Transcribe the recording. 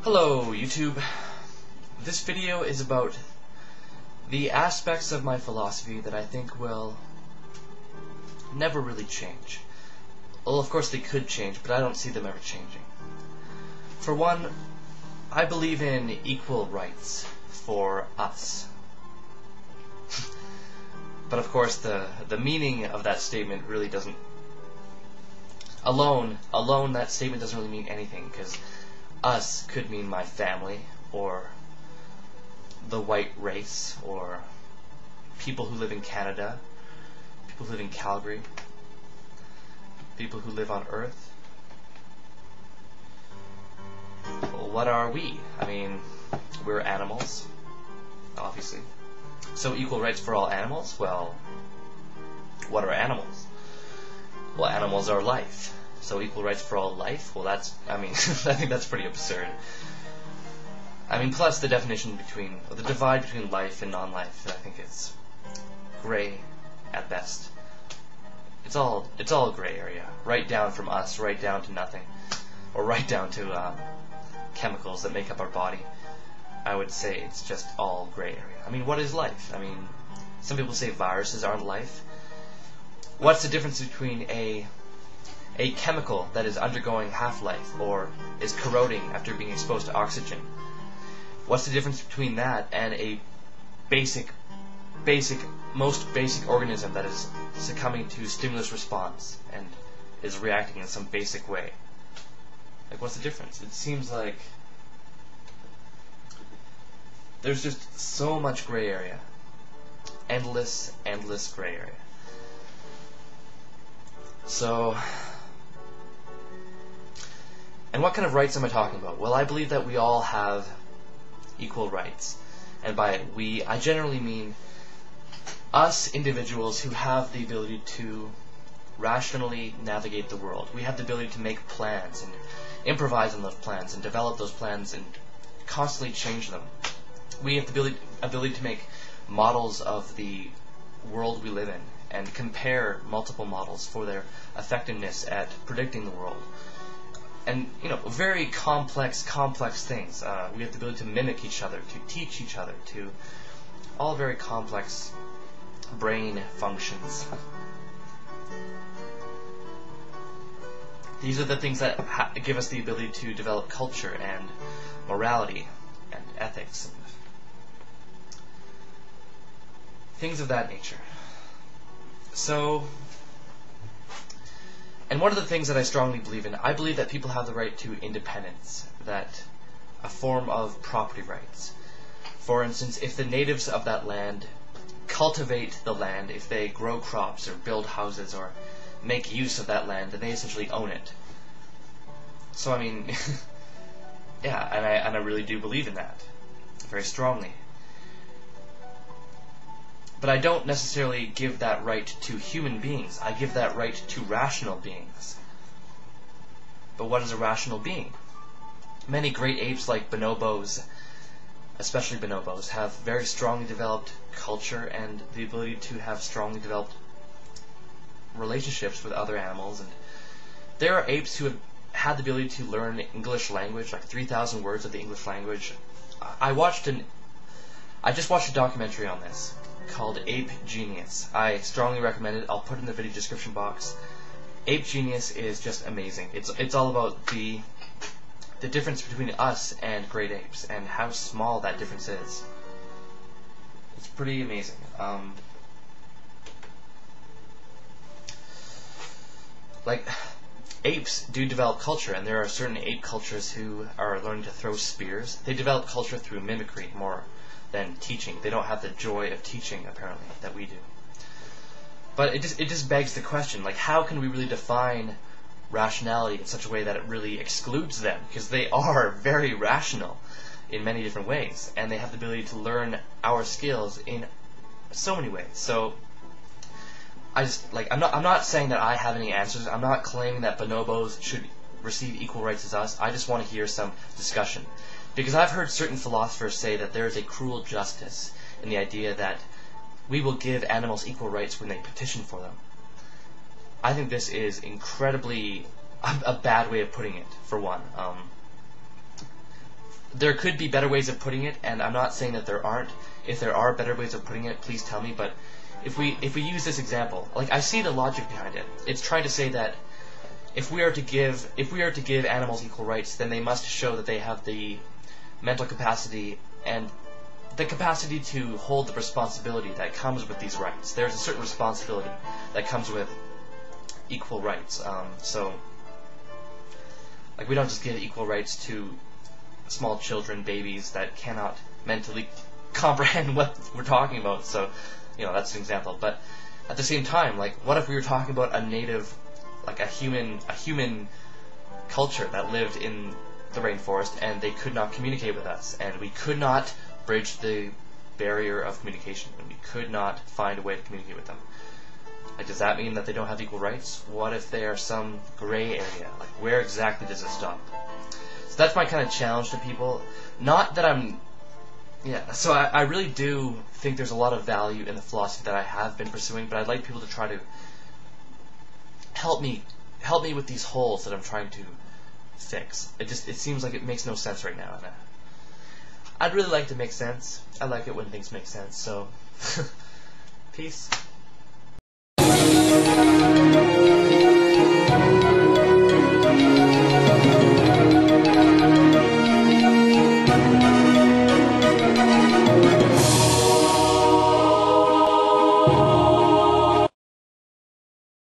Hello YouTube. This video is about the aspects of my philosophy that I think will never really change. Well, of course they could change, but I don't see them ever changing. For one, I believe in equal rights for us. But of course the meaning of that statement really doesn't alone that statement doesn't really mean anything, because us could mean my family, or the white race, or people who live in Canada, people who live in Calgary, people who live on Earth. Well, what are we? I mean, we're animals, obviously. So equal rights for all animals? Well, what are animals? Well, animals are life. So equal rights for all life? Well, that's, I mean, I think that's pretty absurd. I mean, plus the definition between, or the divide between life and non-life, I think it's gray at best. It's all a gray area. Right down from us, right down to nothing. Or right down to chemicals that make up our body. I would say it's just all gray area. I mean, what is life? I mean, some people say viruses aren't life. What's the difference between a chemical that is undergoing half-life or is corroding after being exposed to oxygen? What's the difference between that and a most basic organism that is succumbing to stimulus response and is reacting in some basic way? Like, what's the difference? It seems like there's just so much gray area. Endless gray area. So, and what kind of rights am I talking about? Well, I believe that we all have equal rights. And by we, I generally mean us individuals who have the ability to rationally navigate the world. We have the ability to make plans and improvise on those plans and develop those plans and constantly change them. We have the ability to make models of the world we live in and compare multiple models for their effectiveness at predicting the world. And, you know, very complex things. We have the ability to mimic each other, to teach each other, to all very complex brain functions. These are the things that give us the ability to develop culture and morality and ethics and things of that nature. So, and one of the things that I strongly believe in, I believe that people have the right to independence, that a form of property rights. For instance, if the natives of that land cultivate the land, if they grow crops or build houses or make use of that land, then they essentially own it. So I mean, yeah, and I really do believe in that, very strongly. But I don't necessarily give that right to human beings. I give that right to rational beings. But what is a rational being? Many great apes like bonobos, especially bonobos, have very strongly developed culture and the ability to have strongly developed relationships with other animals. And there are apes who have had the ability to learn English language, like 3,000 words of the English language. I just watched a documentary on this called Ape Genius. I strongly recommend it. I'll put it in the video description box. Ape Genius is just amazing. It's all about the difference between us and great apes and how small that difference is. It's pretty amazing. Like, apes do develop culture, and there are certain ape cultures who are learning to throw spears. They develop culture through mimicry more than teaching. They don't have the joy of teaching, apparently, that we do. But it just begs the question, like, how can we really define rationality in such a way that it really excludes them? Because they are very rational in many different ways, and they have the ability to learn our skills in so many ways. So I just, like, I'm not saying that I have any answers. I'm not claiming that bonobos should receive equal rights as us. I just want to hear some discussion. Because I've heard certain philosophers say that there is a cruel justice in the idea that we will give animals equal rights when they petition for them. I think this is incredibly a bad way of putting it, for one. There could be better ways of putting it, and I'm not saying that there aren't. If there are better ways of putting it, please tell me. But if we use this example, like, I see the logic behind it. It's trying to say that if we are to give animals equal rights, then they must show that they have the mental capacity and the capacity to hold the responsibility that comes with these rights. There's a certain responsibility that comes with equal rights. So, like, we don't just give equal rights to small children, babies that cannot mentally comprehend what we're talking about. So, that's an example. But at the same time, like, what if we were talking about a native, like a human culture that lived in the rainforest, and they could not communicate with us, and we could not bridge the barrier of communication, and we could not find a way to communicate with them? Like, does that mean that they don't have equal rights? What if they are some gray area? Like, where exactly does it stop? So that's my kind of challenge to people. Not that I'm... Yeah, so I really do think there's a lot of value in the philosophy that I have been pursuing, but I'd like people to try to help me with these holes that I'm trying to fix. It seems like it makes no sense right now, and I'd really like to make sense. I like it when things make sense, so peace.